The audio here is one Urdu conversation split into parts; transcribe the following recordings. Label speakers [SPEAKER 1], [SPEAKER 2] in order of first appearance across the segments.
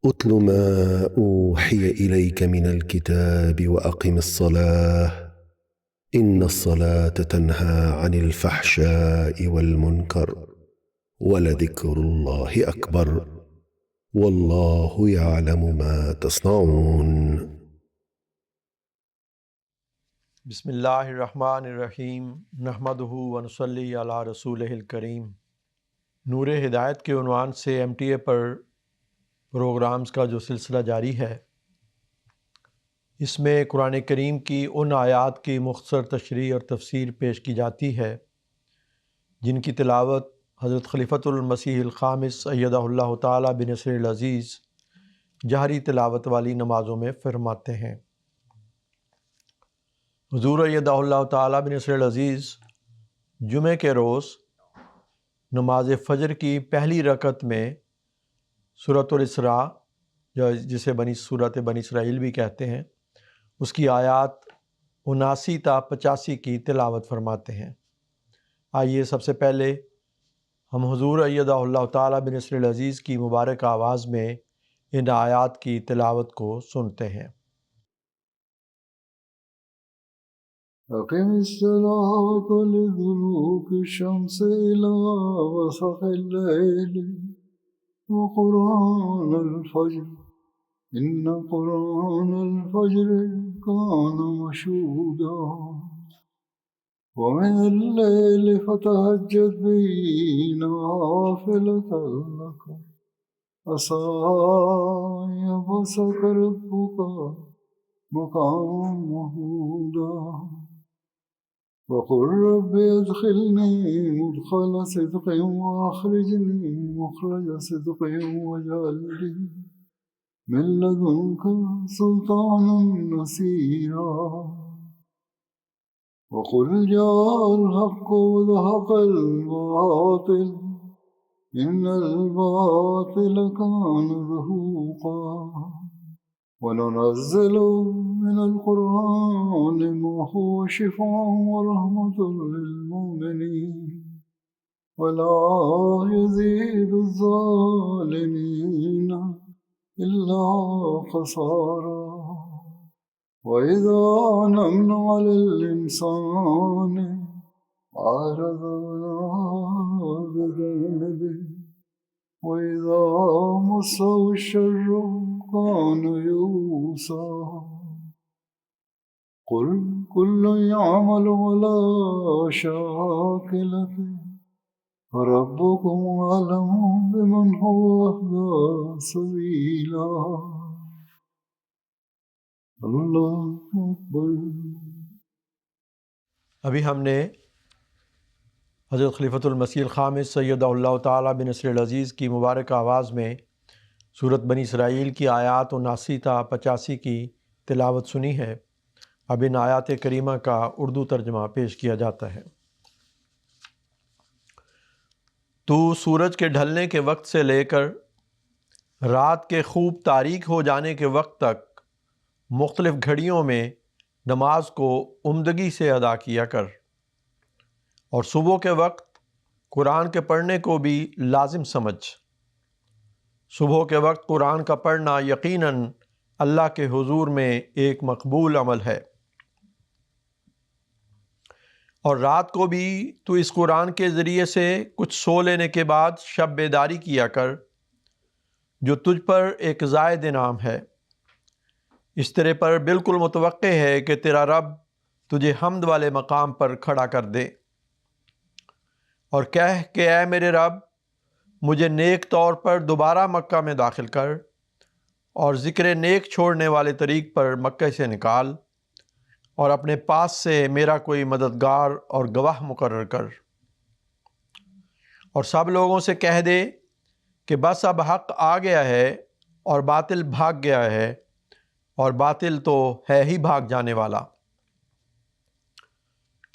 [SPEAKER 1] اتل ما أوحي إليك من الكتاب وأقم الصلاة إن الصلاة تنهى عن الفحشاء والمنكر ولذكر الله أكبر والله يعلم ما تصنعون۔
[SPEAKER 2] بسم اللہ الرحمن الرحیم، نحمدہ ونصلی علی رسولہ الکریم۔ نور ہدایت کے عنوان سے MTA پر پروگرامز کا جو سلسلہ جاری ہے، اس میں قرآن کریم کی ان آیات کی مختصر تشریح اور تفسیر پیش کی جاتی ہے جن کی تلاوت حضرت خلیفۃ المسیح الخامس ایدہ اللہ تعالی بنصر العزیز جہری تلاوت والی نمازوں میں فرماتے ہیں۔ حضور ایدہ اللہ تعالی بنصر العزیز جمعہ کے روز نماز فجر کی پہلی رکعت میں سورۃ الاسراء، جسے سورۃ بنی اسرائیل بھی کہتے ہیں، اس کی آیات 79 تا 85 کی تلاوت فرماتے ہیں۔ آئیے سب سے پہلے ہم حضور ایدہ اللہ تعالی بنصر العزیز کی مبارک آواز میں ان آیات کی تلاوت کو سنتے ہیں۔
[SPEAKER 3] أقم الصلاة لدلوك الشمس إلى غسق الليل وقرآن الفجر إن قرآن الفجر كان مشهودا ومن الليل فتهجد به نافلة لك عسى أن يبعثك ربك مقاما محمودا وقل رب ادخلني مدخل صدق واخرجني مخرج صدق واجعل لي من لدنك سلطانا نصيرا وقل جاء الحق وزهق الباطل إن الباطل كان زهوقا وننزل من القرآن ما هو شفاء ورحمة للمؤمنين ولا يزيد الظالمين إلا خسارا وإذا أنعمنا على الإنسان أعرض بجانبه وإذا مسه الشر كان يئوسا قل كل يعمل على شاكلته فربكم أعلم بمن هو أهدى سبيلا اللہ اکبر۔
[SPEAKER 2] ابھی ہم نے حضرت خلیفۃ المسیح الخامس سیدہ اللہ تعالی بنصر العزیز کی مبارک آواز میں سورۃ بنی اسرائیل کی آیات 79 تا 85 کی تلاوت سنی ہے۔ اب ان آیات کریمہ کا اردو ترجمہ پیش کیا جاتا ہے۔ تو سورج کے ڈھلنے کے وقت سے لے کر رات کے خوب تاریک ہو جانے کے وقت تک مختلف گھڑیوں میں نماز کو عمدگی سے ادا کیا کر، اور صبح کے وقت قرآن کے پڑھنے کو بھی لازم سمجھ۔ صبح کے وقت قرآن کا پڑھنا یقیناً اللہ کے حضور میں ایک مقبول عمل ہے، اور رات کو بھی تو اس قرآن کے ذریعے سے کچھ سو لینے کے بعد شب بیداری کیا کر، جو تجھ پر ایک زائد انعام ہے۔ اس طرح پر بالکل متوقع ہے کہ تیرا رب تجھے حمد والے مقام پر کھڑا کر دے، اور کہہ کہ اے میرے رب، مجھے نیک طور پر دوبارہ مکہ میں داخل کر، اور ذکر نیک چھوڑنے والے طریق پر مکہ سے نکال، اور اپنے پاس سے میرا کوئی مددگار اور گواہ مقرر کر، اور سب لوگوں سے کہہ دے کہ بس اب حق آ گیا ہے اور باطل بھاگ گیا ہے، اور باطل تو ہے ہی بھاگ جانے والا۔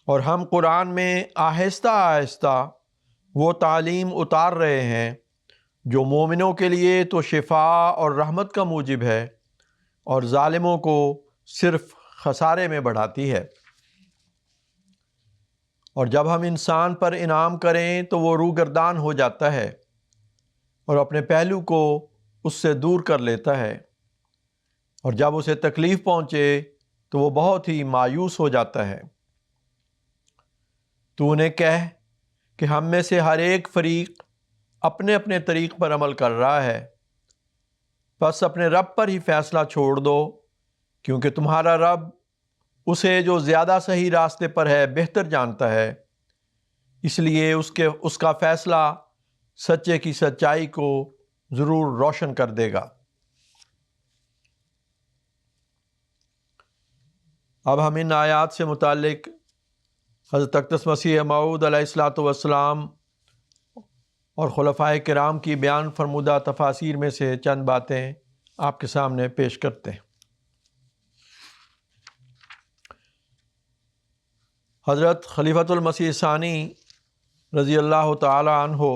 [SPEAKER 2] اور ہم قرآن میں آہستہ آہستہ وہ تعلیم اتار رہے ہیں جو مومنوں کے لیے تو شفاء اور رحمت کا موجب ہے، اور ظالموں کو صرف خسارے میں بڑھاتی ہے۔ اور جب ہم انسان پر انعام کریں تو وہ روگردان ہو جاتا ہے اور اپنے پہلو کو اس سے دور کر لیتا ہے، اور جب اسے تکلیف پہنچے تو وہ بہت ہی مایوس ہو جاتا ہے۔ تو انہیں کہہ کہ ہم میں سے ہر ایک فریق اپنے اپنے طریق پر عمل کر رہا ہے، بس اپنے رب پر ہی فیصلہ چھوڑ دو، کیونکہ تمہارا رب اسے جو زیادہ صحیح راستے پر ہے بہتر جانتا ہے، اس لیے اس کا فیصلہ سچے کی سچائی کو ضرور روشن کر دے گا۔ اب ہم ان آیات سے متعلق حضرت اقدس مسیح موعود علیہ الصلوۃ والسلام اور خلفائے کرام کی بیان فرمودہ تفاسیر میں سے چند باتیں آپ کے سامنے پیش کرتے ہیں۔ حضرت خلیفۃ المسیح ثانی رضی اللہ تعالی عنہ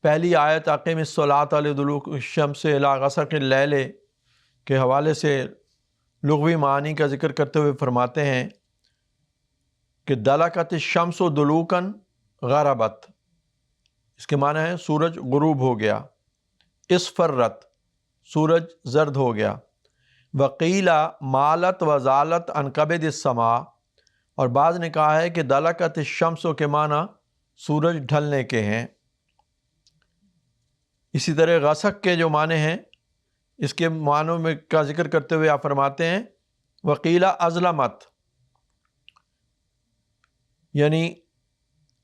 [SPEAKER 2] پہلی آیت اقیم الصلاۃ لدلوک الشمس الی غسق اللیل کے حوالے سے لغوی معنی کا ذکر کرتے ہوئے فرماتے ہیں کہ دلکت الشمس دلوکن غربت، اس کے معنی ہے سورج غروب ہو گیا، اسفرت سورج زرد ہو گیا، وقیل مالت وزالت عن کبد السماء، اور بعض نے کہا ہے کہ دلکت الشمس کے معنی سورج ڈھلنے کے ہیں۔ اسی طرح غسق کے جو معنی ہیں اس کے معنوں میں کا ذکر کرتے ہوئے آپ فرماتے ہیں وقیل ازلمت، یعنی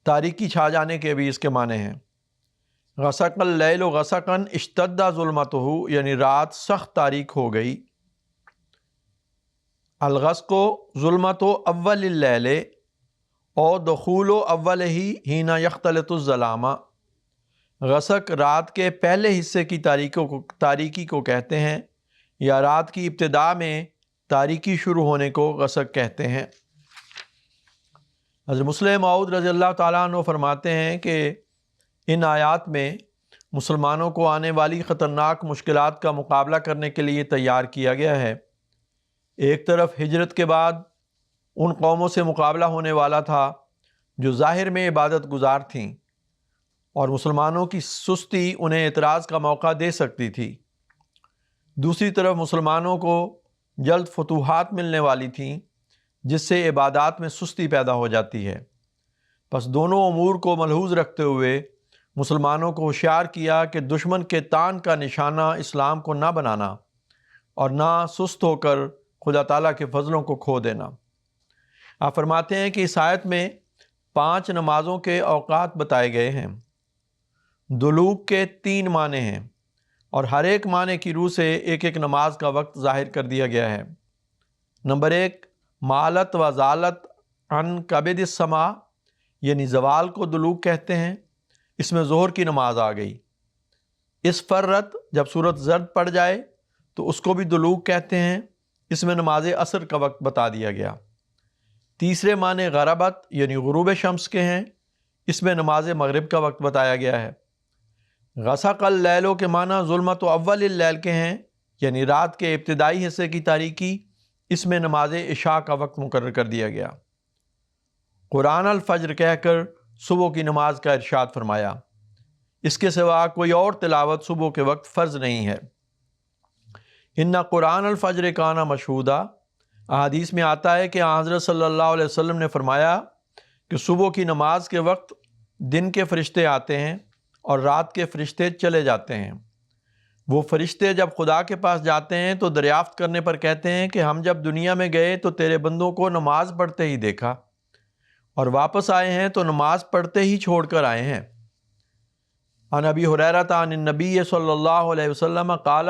[SPEAKER 2] تاریکی چھا جانے کے بھی اس کے معنی ہیں۔ غسق اللیل غسقا اشتد ظلمتہ، یعنی رات سخت تاریک ہو گئی۔ الغسق ظلمت اول اللیل او دخول اول ہی حین یختلط الظلام، غسق رات کے پہلے حصے کی تاریکی کو کہتے ہیں، یا رات کی ابتدا میں تاریکی شروع ہونے کو غسق کہتے ہیں۔ حضرت مسلم موعود رضی اللہ تعالیٰ عنہ فرماتے ہیں کہ ان آیات میں مسلمانوں کو آنے والی خطرناک مشکلات کا مقابلہ کرنے کے لیے تیار کیا گیا ہے۔ ایک طرف ہجرت کے بعد ان قوموں سے مقابلہ ہونے والا تھا جو ظاہر میں عبادت گزار تھیں، اور مسلمانوں کی سستی انہیں اعتراض کا موقع دے سکتی تھی۔ دوسری طرف مسلمانوں کو جلد فتوحات ملنے والی تھیں، جس سے عبادات میں سستی پیدا ہو جاتی ہے۔ پس دونوں امور کو ملحوظ رکھتے ہوئے مسلمانوں کو ہوشیار کیا کہ دشمن کے تان کا نشانہ اسلام کو نہ بنانا، اور نہ سست ہو کر خدا تعالیٰ کے فضلوں کو کھو دینا۔ آپ فرماتے ہیں کہ اس آیت میں 5 نمازوں کے اوقات بتائے گئے ہیں۔ دلوک کے 3 معنی ہیں، اور ہر ایک معنی کی روح سے ایک ایک نماز کا وقت ظاہر کر دیا گیا ہے۔ نمبر 1 مالت و زالت عن کبد السماء، یعنی زوال کو دلوک کہتے ہیں، اس میں ظہر کی نماز آ گئی۔ اسفرت، جب سورج زرد پڑ جائے تو اس کو بھی دلوک کہتے ہیں، اس میں نماز عصر کا وقت بتا دیا گیا۔ تیسرے معنی غربت یعنی غروب شمس کے ہیں، اس میں نماز مغرب کا وقت بتایا گیا ہے۔ غسق اللیل کے معنی ظلمت اول اللیل کے ہیں، یعنی رات کے ابتدائی حصے کی تاریکی، اس میں نماز عشاء کا وقت مقرر کر دیا گیا۔ قرآن الفجر کہہ کر صبح کی نماز کا ارشاد فرمایا، اس کے سوا کوئی اور تلاوت صبح کے وقت فرض نہیں ہے۔ ان قرآن الفجر کانا مشہودا، احادیث میں آتا ہے کہ حضرت صلی اللہ علیہ وسلم نے فرمایا کہ صبح کی نماز کے وقت دن کے فرشتے آتے ہیں اور رات کے فرشتے چلے جاتے ہیں۔ وہ فرشتے جب خدا کے پاس جاتے ہیں تو دریافت کرنے پر کہتے ہیں کہ ہم جب دنیا میں گئے تو تیرے بندوں کو نماز پڑھتے ہی دیکھا، اور واپس آئے ہیں تو نماز پڑھتے ہی چھوڑ کر آئے ہیں۔ عن ابی ہریرہ عن النبی صلی اللہ علیہ وسلم قال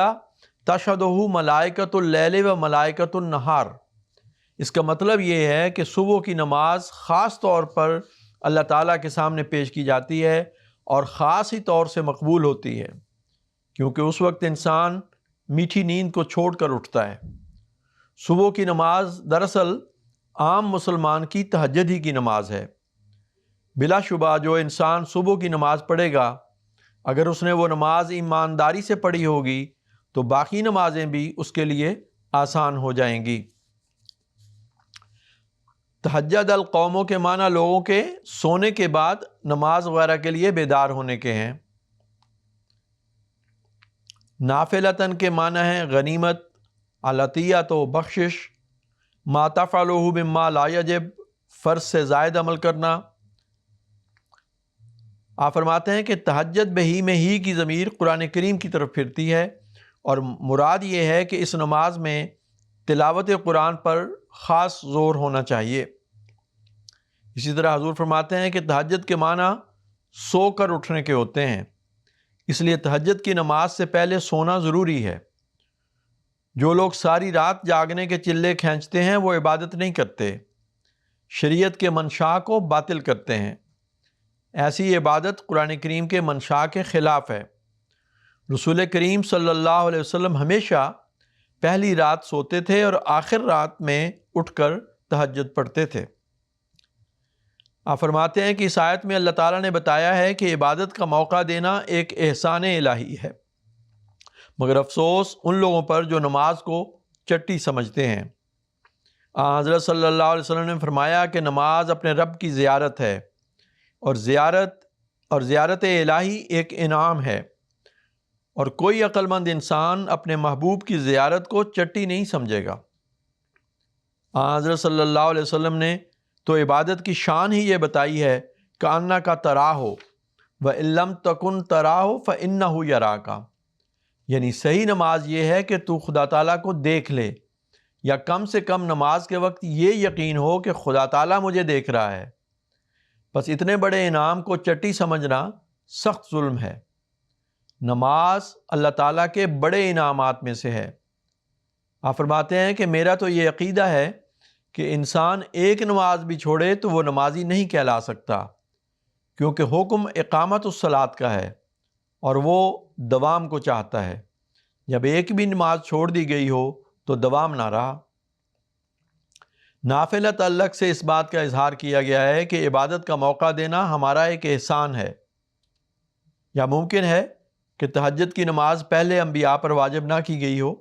[SPEAKER 2] تشہدہ ملائکۃ اللیل و ملائکۃ النہار، اس کا مطلب یہ ہے کہ صبح کی نماز خاص طور پر اللہ تعالیٰ کے سامنے پیش کی جاتی ہے اور خاص ہی طور سے مقبول ہوتی ہے، کیونکہ اس وقت انسان میٹھی نیند کو چھوڑ کر اٹھتا ہے۔ صبح کی نماز دراصل عام مسلمان کی تہجد ہی کی نماز ہے۔ بلا شبہ جو انسان صبح کی نماز پڑھے گا، اگر اس نے وہ نماز ایمانداری سے پڑھی ہوگی تو باقی نمازیں بھی اس کے لیے آسان ہو جائیں گی۔ تہجد القوموں کے معنی لوگوں کے سونے کے بعد نماز وغیرہ کے لیے بیدار ہونے کے ہیں۔ نافلتاً کے معنی ہے غنیمت، عطیہ تو بخشش، ما تفعلہ مما لا یجب فرض سے زائد عمل کرنا۔ آپ فرماتے ہیں کہ تہجد بہی میں ہی کی ضمیر قرآن کریم کی طرف پھرتی ہے، اور مراد یہ ہے کہ اس نماز میں تلاوت قرآن پر خاص زور ہونا چاہیے۔ اسی طرح حضور فرماتے ہیں کہ تہجد کے معنی سو کر اٹھنے کے ہوتے ہیں، اس لیے تہجد کی نماز سے پہلے سونا ضروری ہے۔ جو لوگ ساری رات جاگنے کے چلے کھینچتے ہیں وہ عبادت نہیں کرتے، شریعت کے منشا کو باطل کرتے ہیں۔ ایسی عبادت قرآن کریم کے منشا کے خلاف ہے۔ رسول کریم صلی اللہ علیہ وسلم ہمیشہ پہلی رات سوتے تھے اور آخر رات میں اٹھ کر تہجد پڑھتے تھے۔ آپ فرماتے ہیں کہ اس آیت میں اللہ تعالیٰ نے بتایا ہے کہ عبادت کا موقع دینا ایک احسان الہی ہے، مگر افسوس ان لوگوں پر جو نماز کو چٹی سمجھتے ہیں۔ حضرت صلی اللہ علیہ وسلم نے فرمایا کہ نماز اپنے رب کی زیارت ہے، اور زیارت الہی ایک انعام ہے، اور کوئی عقل مند انسان اپنے محبوب کی زیارت کو چٹی نہیں سمجھے گا۔ حضرت صلی اللہ علیہ وسلم نے تو عبادت کی شان ہی یہ بتائی ہے کہ انک تراہ وَإِن لَّمْ تَكُن تَرَاهُ فَإِنَّهُ يَرَاكَ، یعنی صحیح نماز یہ ہے کہ تو خدا تعالیٰ کو دیکھ لے، یا کم سے کم نماز کے وقت یہ یقین ہو کہ خدا تعالیٰ مجھے دیکھ رہا ہے۔ بس اتنے بڑے انعام کو چٹی سمجھنا سخت ظلم ہے۔ نماز اللہ تعالیٰ کے بڑے انعامات میں سے ہے۔ آپ فرماتے ہیں کہ میرا تو یہ عقیدہ ہے کہ انسان ایک نماز بھی چھوڑے تو وہ نمازی نہیں کہلا سکتا، کیونکہ حکم اقامت الصلاۃ کا ہے اور وہ دوام کو چاہتا ہے۔ جب ایک بھی نماز چھوڑ دی گئی ہو تو دوام نہ رہا۔ نافلہ تعلق سے اس بات کا اظہار کیا گیا ہے کہ عبادت کا موقع دینا ہمارا ایک احسان ہے۔ یا ممکن ہے کہ تہجد کی نماز پہلے انبیاء پر واجب نہ کی گئی ہو،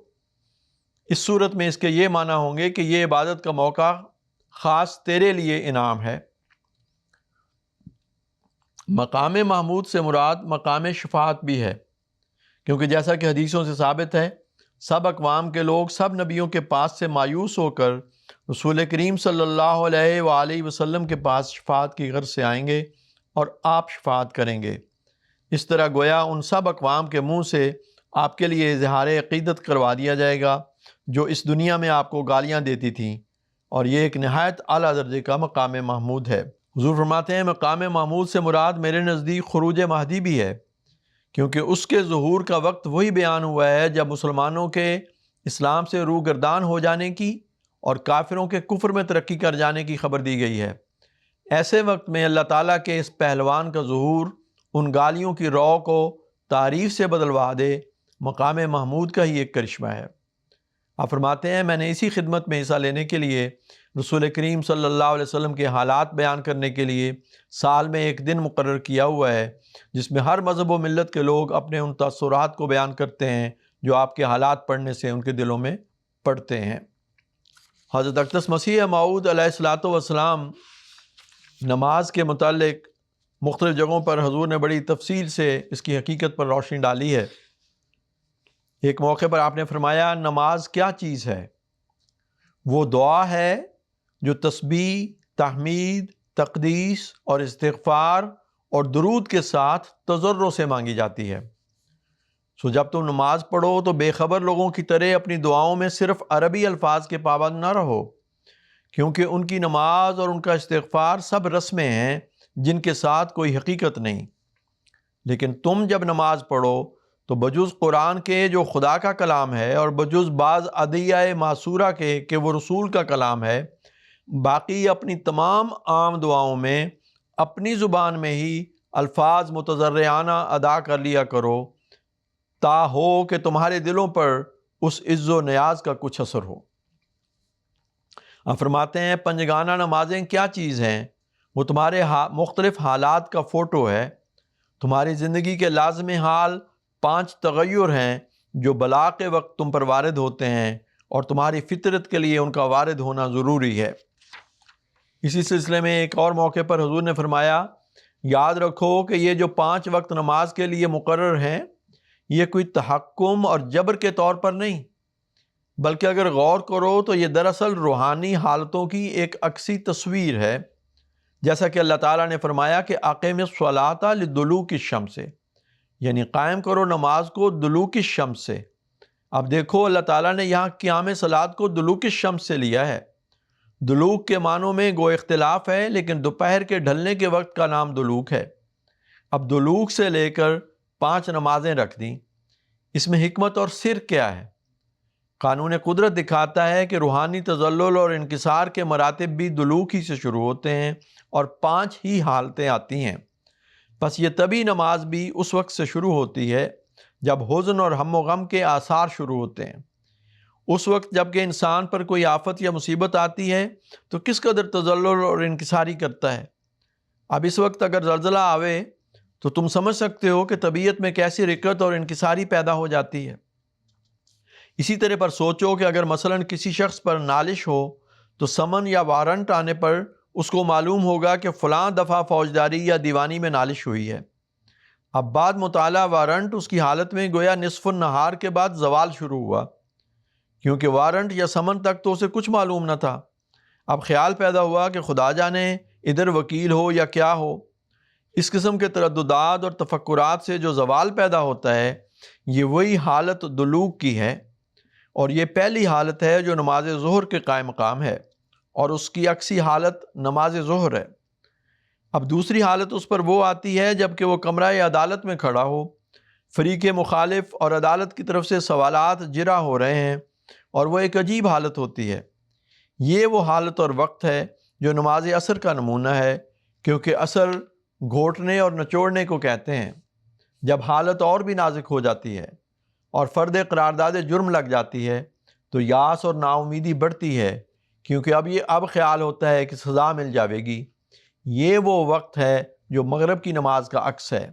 [SPEAKER 2] اس صورت میں اس کے یہ معنی ہوں گے کہ یہ عبادت کا موقع خاص تیرے لیے انعام ہے۔ مقام محمود سے مراد مقام شفاعت بھی ہے، کیونکہ جیسا کہ حدیثوں سے ثابت ہے، سب اقوام کے لوگ سب نبیوں کے پاس سے مایوس ہو کر رسول کریم صلی اللہ علیہ وآلہ وسلم کے پاس شفاعت کی غرض سے آئیں گے اور آپ شفاعت کریں گے۔ اس طرح گویا ان سب اقوام کے منہ سے آپ کے لیے اظہار عقیدت کروا دیا جائے گا جو اس دنیا میں آپ کو گالیاں دیتی تھیں، اور یہ ایک نہایت اعلیٰ درجے کا مقام محمود ہے۔ حضور فرماتے ہیں مقام محمود سے مراد میرے نزدیک خروج مہدی بھی ہے، کیونکہ اس کے ظہور کا وقت وہی بیان ہوا ہے جب مسلمانوں کے اسلام سے روگردان ہو جانے کی اور کافروں کے کفر میں ترقی کر جانے کی خبر دی گئی ہے۔ ایسے وقت میں اللہ تعالیٰ کے اس پہلوان کا ظہور ان گالیوں کی رو کو تعریف سے بدلوا دے، مقام محمود کا ہی ایک کرشمہ ہے۔ آپ فرماتے ہیں میں نے اسی خدمت میں حصہ لینے کے لیے رسول کریم صلی اللہ علیہ وسلم کے حالات بیان کرنے کے لیے سال میں ایک دن مقرر کیا ہوا ہے، جس میں ہر مذہب و ملت کے لوگ اپنے ان تاثرات کو بیان کرتے ہیں جو آپ کے حالات پڑھنے سے ان کے دلوں میں پڑتے ہیں۔ حضرت اقدس مسیح موعود علیہ الصلوۃ والسلام نماز کے متعلق مختلف جگہوں پر حضور نے بڑی تفصیل سے اس کی حقیقت پر روشنی ڈالی ہے۔ ایک موقع پر آپ نے فرمایا نماز کیا چیز ہے؟ وہ دعا ہے جو تسبیح، تحمید، تقدیس اور استغفار اور درود کے ساتھ تضرع سے مانگی جاتی ہے۔ سو جب تم نماز پڑھو تو بے خبر لوگوں کی طرح اپنی دعاؤں میں صرف عربی الفاظ کے پابند نہ رہو، کیونکہ ان کی نماز اور ان کا استغفار سب رسمیں ہیں جن کے ساتھ کوئی حقیقت نہیں۔ لیکن تم جب نماز پڑھو تو بجز قرآن کے جو خدا کا کلام ہے اور بجز بعض ادعیہ معصورہ کے کہ وہ رسول کا کلام ہے، باقی اپنی تمام عام دعاؤں میں اپنی زبان میں ہی الفاظ متضرعانہ ادا کر لیا کرو، تا ہو کہ تمہارے دلوں پر اس عز و نیاز کا کچھ اثر ہو۔ آپ فرماتے ہیں پنجگانہ نمازیں کیا چیز ہیں؟ وہ تمہارے مختلف حالات کا فوٹو ہے۔ تمہاری زندگی کے لازمی حال 5 تغیر ہیں جو بلاغ کے وقت تم پر وارد ہوتے ہیں، اور تمہاری فطرت کے لیے ان کا وارد ہونا ضروری ہے۔ اسی سلسلے میں ایک اور موقع پر حضور نے فرمایا یاد رکھو کہ یہ جو 5 وقت نماز کے لیے مقرر ہیں، یہ کوئی تحکم اور جبر کے طور پر نہیں، بلکہ اگر غور کرو تو یہ دراصل روحانی حالتوں کی ایک عکسی تصویر ہے، جیسا کہ اللہ تعالیٰ نے فرمایا کہ اقیم الصلاۃ لدلوک الشمس، یعنی قائم کرو نماز کو دلوک الشمس سے۔ اب دیکھو اللہ تعالیٰ نے یہاں قیام صلاۃ کو دلوک الشمس سے لیا ہے۔ دلوک کے معنوں میں گو اختلاف ہے، لیکن دوپہر کے ڈھلنے کے وقت کا نام دلوک ہے۔ اب دلوک سے لے کر 5 نمازیں رکھ دیں، اس میں حکمت اور سر کیا ہے؟ قانون قدرت دکھاتا ہے کہ روحانی تزلل اور انکسار کے مراتب بھی دلوک ہی سے شروع ہوتے ہیں اور 5 ہی حالتیں آتی ہیں۔ پس یہ طبی نماز بھی اس وقت سے شروع ہوتی ہے جب حزن اور ہم و غم کے آثار شروع ہوتے ہیں۔ اس وقت جب کہ انسان پر کوئی آفت یا مصیبت آتی ہے تو کس قدر تزلل اور انکساری کرتا ہے۔ اب اس وقت اگر زلزلہ آوے تو تم سمجھ سکتے ہو کہ طبیعت میں کیسی رقت اور انکساری پیدا ہو جاتی ہے۔ اسی طرح پر سوچو کہ اگر مثلاً کسی شخص پر نالش ہو تو سمن یا وارنٹ آنے پر اس کو معلوم ہوگا کہ فلاں دفعہ فوجداری یا دیوانی میں نالش ہوئی ہے۔ اب بعد مطالعہ وارنٹ اس کی حالت میں گویا نصف النہار کے بعد زوال شروع ہوا، کیونکہ وارنٹ یا سمن تک تو اسے کچھ معلوم نہ تھا۔ اب خیال پیدا ہوا کہ خدا جانے ادھر وکیل ہو یا کیا ہو۔ اس قسم کے ترددات اور تفکرات سے جو زوال پیدا ہوتا ہے، یہ وہی حالت دلوک کی ہے، اور یہ پہلی حالت ہے جو نماز ظہر کے قائم مقام ہے، اور اس کی عکسی حالت نماز ظہر ہے۔ اب دوسری حالت اس پر وہ آتی ہے جب کہ وہ کمرہ عدالت میں کھڑا ہو، فریق مخالف اور عدالت کی طرف سے سوالات جرا ہو رہے ہیں، اور وہ ایک عجیب حالت ہوتی ہے۔ یہ وہ حالت اور وقت ہے جو نماز عصر کا نمونہ ہے، کیونکہ عصر گھوٹنے اور نچوڑنے کو کہتے ہیں، جب حالت اور بھی نازک ہو جاتی ہے اور فرد قرارداد جرم لگ جاتی ہے تو یاس اور نا امیدی بڑھتی ہے، کیونکہ اب خیال ہوتا ہے کہ سزا مل جاوے گی۔ یہ وہ وقت ہے جو مغرب کی نماز کا عکس ہے۔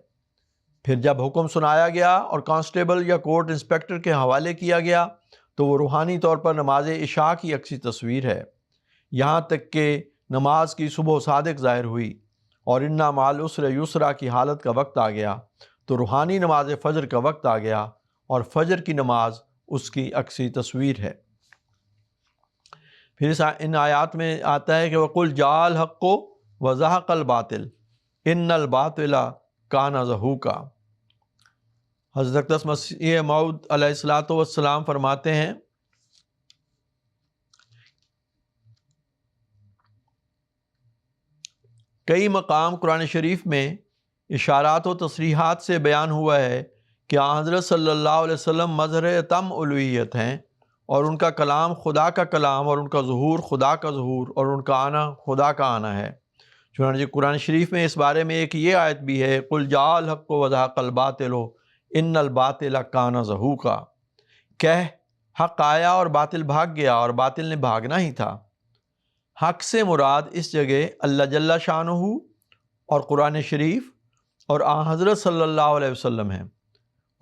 [SPEAKER 2] پھر جب حکم سنایا گیا اور کانسٹیبل یا کورٹ انسپکٹر کے حوالے کیا گیا تو وہ روحانی طور پر نماز عشاء کی عکسی تصویر ہے، یہاں تک کہ نماز کی صبح صادق ظاہر ہوئی اور انا مع العسر یسرا کی حالت کا وقت آ گیا، تو روحانی نماز فجر کا وقت آ گیا، اور فجر کی نماز اس کی عکسی تصویر ہے۔ پھر ان آیات میں آتا ہے کہ وَقُلْ جَاءَ الْحَقُّ وَزَهَقَ الْبَاطِلُ إِنَّ الْبَاطِلَ كَانَ زَهُوقًا۔ حضرت اقدس مسیح موعود علیہ السلام فرماتے ہیں کئی مقام قرآن شریف میں اشارات و تصریحات سے بیان ہوا ہے کہ حضرت صلی اللہ علیہ وسلم مظہر تم الوہیت ہیں، اور ان کا کلام خدا کا کلام، اور ان کا ظہور خدا کا ظہور، اور ان کا آنا خدا کا آنا ہے۔ چنانچہ قرآن شریف میں اس بارے میں ایک یہ آیت بھی ہے، قُلْ جَاءَ الْحَقُّ وَزَهَقَ الْبَاطِلُ إِنَّ الْبَاطِلَ كَانَ زَهُوقًا۔ کہہ حق آیا اور باطل بھاگ گیا، اور باطل نے بھاگنا ہی تھا۔ حق سے مراد اس جگہ اللہ جل شانہ اور قرآن شریف اور حضرت صلی اللہ علیہ وسلم ہیں،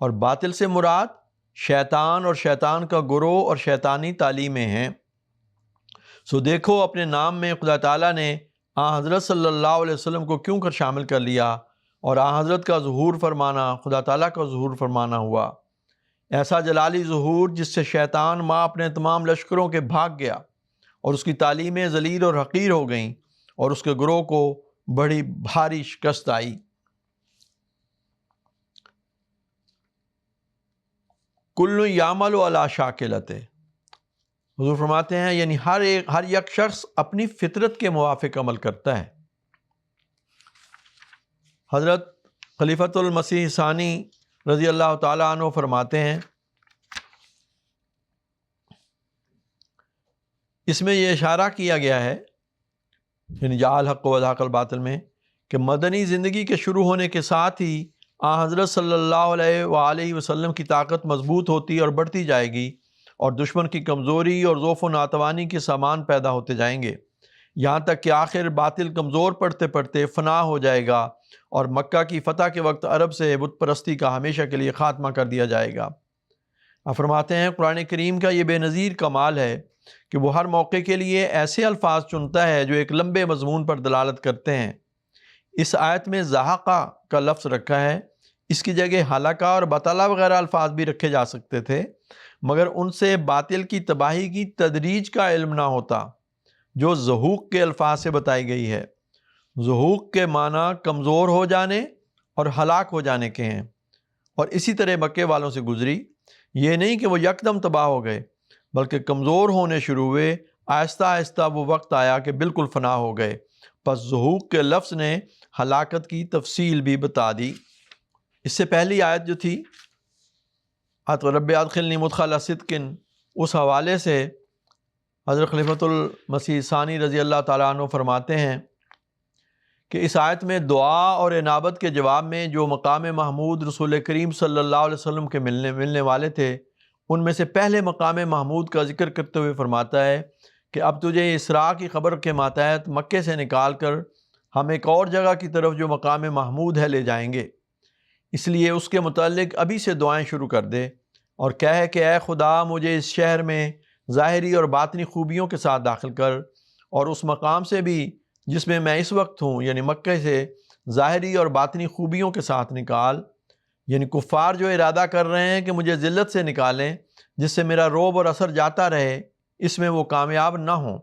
[SPEAKER 2] اور باطل سے مراد شیطان اور شیطان کا گروہ اور شیطانی تعلیمیں ہیں۔ سو دیکھو اپنے نام میں خدا تعالیٰ نے حضرت صلی اللہ علیہ وسلم کو کیوں کر شامل کر لیا، اور حضرت کا ظہور فرمانا خدا تعالیٰ کا ظہور فرمانا ہوا، ایسا جلالی ظہور جس سے شیطان ماں اپنے تمام لشکروں کے بھاگ گیا، اور اس کی تعلیمیں ذلیل اور حقیر ہو گئیں، اور اس کے گروہ کو بڑی بھاری شکست آئی۔ کل یعمل علی شاکلتہ، حضور فرماتے ہیں یعنی ہر یک شخص اپنی فطرت کے موافق عمل کرتا ہے۔ حضرت خلیفۃ المسیح ثانی رضی اللہ تعالیٰ عنہ فرماتے ہیں، اس میں یہ اشارہ کیا گیا ہے یعنی جاء الحق وزهق الباطل میں کہ مدنی زندگی کے شروع ہونے کے ساتھ ہی حضرت صلی اللہ علیہ وآلہ وسلم کی طاقت مضبوط ہوتی اور بڑھتی جائے گی، اور دشمن کی کمزوری اور ضعف و ناتوانی کے سامان پیدا ہوتے جائیں گے، یہاں تک کہ آخر باطل کمزور پڑتے پڑتے فنا ہو جائے گا، اور مکہ کی فتح کے وقت عرب سے بت پرستی کا ہمیشہ کے لیے خاتمہ کر دیا جائے گا۔ آپ فرماتے ہیں قرآن کریم کا یہ بے نظیر کمال ہے کہ وہ ہر موقع کے لیے ایسے الفاظ چنتا ہے جو ایک لمبے مضمون پر دلالت کرتے ہیں۔ اس آیت میں زحقہ کا لفظ رکھا ہے، اس کی جگہ حلقہ اور بطلہ وغیرہ الفاظ بھی رکھے جا سکتے تھے، مگر ان سے باطل کی تباہی کی تدریج کا علم نہ ہوتا جو ضحوک کے الفاظ سے بتائی گئی ہے۔ ضحوک کے معنی کمزور ہو جانے اور ہلاک ہو جانے کے ہیں، اور اسی طرح مکے والوں سے گزری۔ یہ نہیں کہ وہ یکدم تباہ ہو گئے، بلکہ کمزور ہونے شروع ہوئے۔ آہستہ آہستہ وہ وقت آیا کہ بالکل فنا ہو گئے۔ پس ضحوک کے لفظ نے ہلاکت کی تفصیل بھی بتا دی۔ اس سے پہلی آیت جو تھی رب ادخلنی مدخل صدق، اس حوالے سے حضرت خلیفۃ المسیح ثانی رضی اللہ تعالیٰ عنہ فرماتے ہیں کہ اس آیت میں دعا اور انابت کے جواب میں جو مقام محمود رسول کریم صلی اللہ علیہ وسلم کے ملنے والے تھے، ان میں سے پہلے مقام محمود کا ذکر کرتے ہوئے فرماتا ہے کہ اب تجھے اسراء کی خبر کے ماتحت مکے سے نکال کر ہم ایک اور جگہ کی طرف جو مقام محمود ہے لے جائیں گے، اس لیے اس کے متعلق ابھی سے دعائیں شروع کر دے اور کہے کہ اے خدا مجھے اس شہر میں ظاہری اور باطنی خوبیوں کے ساتھ داخل کر، اور اس مقام سے بھی جس میں میں اس وقت ہوں یعنی مکے سے ظاہری اور باطنی خوبیوں کے ساتھ نکال۔ یعنی کفار جو ارادہ کر رہے ہیں کہ مجھے ذلت سے نکالیں جس سے میرا رعب اور اثر جاتا رہے، اس میں وہ کامیاب نہ ہوں۔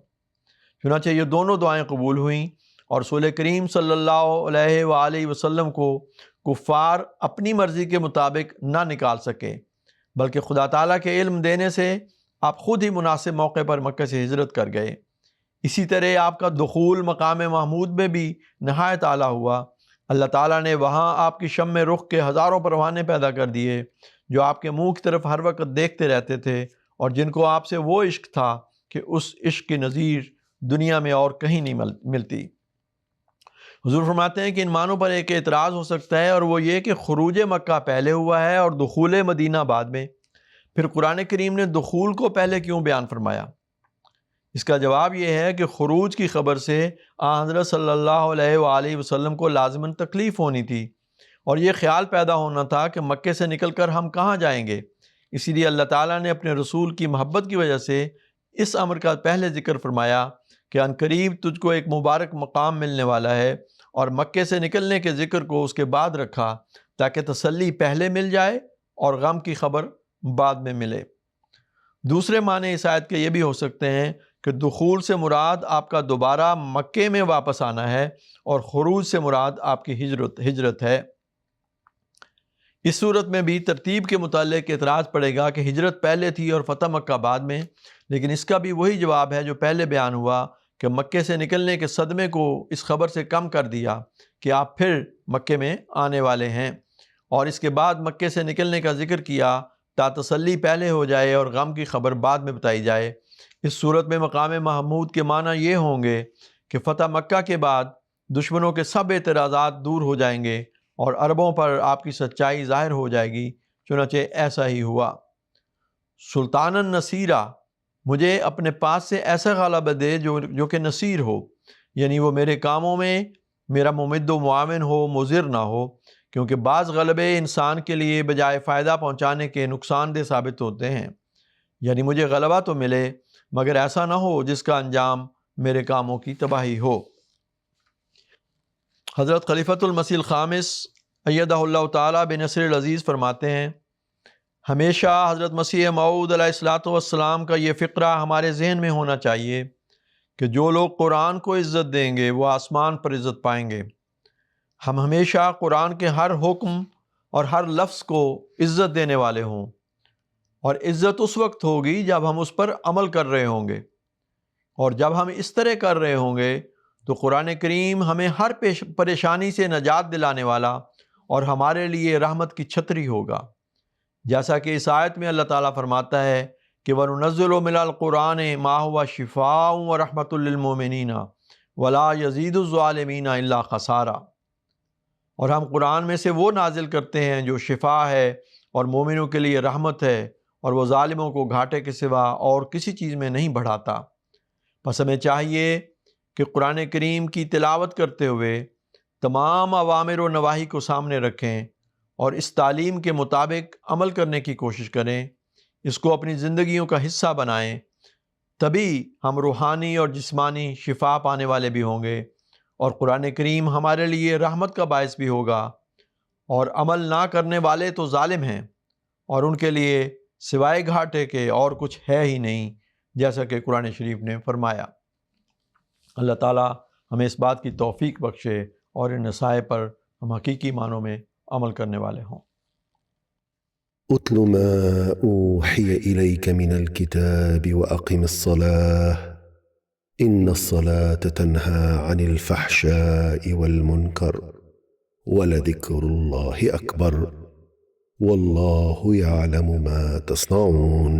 [SPEAKER 2] چنانچہ یہ دونوں دعائیں قبول ہوئیں، اور رسول کریم صلی اللہ علیہ وآلہ وسلم کو کفار اپنی مرضی کے مطابق نہ نکال سکے، بلکہ خدا تعالیٰ کے علم دینے سے آپ خود ہی مناسب موقع پر مکہ سے ہجرت کر گئے۔ اسی طرح آپ کا دخول مقام محمود میں بھی نہایت اعلیٰ ہوا۔ اللہ تعالیٰ نے وہاں آپ کی شم رخ کے ہزاروں پروانے پیدا کر دیے جو آپ کے منہ کی طرف ہر وقت دیکھتے رہتے تھے، اور جن کو آپ سے وہ عشق تھا کہ اس عشق کی نظیر دنیا میں اور کہیں نہیں ملتی۔ حضور فرماتے ہیں کہ ان معنوں پر ایک اعتراض ہو سکتا ہے، اور وہ یہ کہ خروج مکہ پہلے ہوا ہے اور دخول مدینہ بعد میں، پھر قرآن کریم نے دخول کو پہلے کیوں بیان فرمایا؟ اس کا جواب یہ ہے کہ خروج کی خبر سے آن حضرت صلی اللہ علیہ وآلہ وسلم کو لازماً تکلیف ہونی تھی، اور یہ خیال پیدا ہونا تھا کہ مکے سے نکل کر ہم کہاں جائیں گے۔ اسی لیے اللہ تعالیٰ نے اپنے رسول کی محبت کی وجہ سے اس امر کا پہلے ذکر فرمایا کہ ان قریب تجھ کو ایک مبارک مقام ملنے والا ہے، اور مکے سے نکلنے کے ذکر کو اس کے بعد رکھا تاکہ تسلی پہلے مل جائے اور غم کی خبر بعد میں ملے۔ دوسرے معنی اس آیت کے یہ بھی ہو سکتے ہیں کہ دخول سے مراد آپ کا دوبارہ مکے میں واپس آنا ہے، اور خروج سے مراد آپ کی ہجرت ہے۔ اس صورت میں بھی ترتیب کے متعلق اعتراض پڑے گا کہ ہجرت پہلے تھی اور فتح مکہ بعد میں، لیکن اس کا بھی وہی جواب ہے جو پہلے بیان ہوا کہ مکے سے نکلنے کے صدمے کو اس خبر سے کم کر دیا کہ آپ پھر مکے میں آنے والے ہیں، اور اس کے بعد مکے سے نکلنے کا ذکر کیا تا تسلی پہلے ہو جائے اور غم کی خبر بعد میں بتائی جائے۔ اس صورت میں مقام محمود کے معنی یہ ہوں گے کہ فتح مکہ کے بعد دشمنوں کے سب اعتراضات دور ہو جائیں گے اور عربوں پر آپ کی سچائی ظاہر ہو جائے گی۔ چنانچہ ایسا ہی ہوا۔ سلطاناً نصیرہ، مجھے اپنے پاس سے ایسا غلبہ دے جو کہ نصیر ہو، یعنی وہ میرے کاموں میں میرا ممد و معاون ہو، مضر نہ ہو، کیونکہ بعض غلبے انسان کے لیے بجائے فائدہ پہنچانے کے نقصان دہ ثابت ہوتے ہیں۔ یعنی مجھے غلبہ تو ملے مگر ایسا نہ ہو جس کا انجام میرے کاموں کی تباہی ہو۔ حضرت خلیفۃ المسیح الخامس ایدہ اللہ تعالیٰ بنصر العزیز فرماتے ہیں، ہمیشہ حضرت مسیح موعود علیہ الصلوۃ والسلام کا یہ فقرہ ہمارے ذہن میں ہونا چاہیے کہ جو لوگ قرآن کو عزت دیں گے وہ آسمان پر عزت پائیں گے۔ ہم ہمیشہ قرآن کے ہر حکم اور ہر لفظ کو عزت دینے والے ہوں، اور عزت اس وقت ہوگی جب ہم اس پر عمل کر رہے ہوں گے، اور جب ہم اس طرح کر رہے ہوں گے تو قرآن کریم ہمیں ہر پریشانی سے نجات دلانے والا اور ہمارے لیے رحمت کی چھتری ہوگا، جیسا کہ اس آیت میں اللہ تعالیٰ فرماتا ہے کہ وَنُنَزِّلُ مِنَ الْقُرْآنِ مَا هُوَ شِفَاءٌ وَرَحْمَةٌ لِّلْمُؤْمِنِينَ وَلَا يَزِيدُ الظَّالِمِينَ إِلَّا خَسَارًا، اور ہم قرآن میں سے وہ نازل کرتے ہیں جو شفا ہے اور مومنوں کے لیے رحمت ہے، اور وہ ظالموں کو گھاٹے کے سوا اور کسی چیز میں نہیں بڑھاتا۔ پس ہمیں چاہیے کہ قرآن کریم کی تلاوت کرتے ہوئے تمام اوامر و نواہی کو سامنے رکھیں اور اس تعلیم کے مطابق عمل کرنے کی کوشش کریں، اس کو اپنی زندگیوں کا حصہ بنائیں، تبھی ہم روحانی اور جسمانی شفا پانے والے بھی ہوں گے، اور قرآن کریم ہمارے لیے رحمت کا باعث بھی ہوگا، اور عمل نہ کرنے والے تو ظالم ہیں، اور ان کے لیے سوائے گھاٹے کے اور کچھ ہے ہی نہیں، جیسا کہ قرآن شریف نے فرمایا۔ اللہ تعالیٰ ہمیں اس بات کی توفیق بخشے اور ان نصائح پر ہم حقیقی معنوں میں عمل کرنے والے ہوں۔
[SPEAKER 1] اتل ما اوحی الیک من الکتاب واقم الصلاة ان الصلاة تنہی عن الفحشاء والمنکر ولذکر اللہ اکبر واللہ یعلم ما تصنعون۔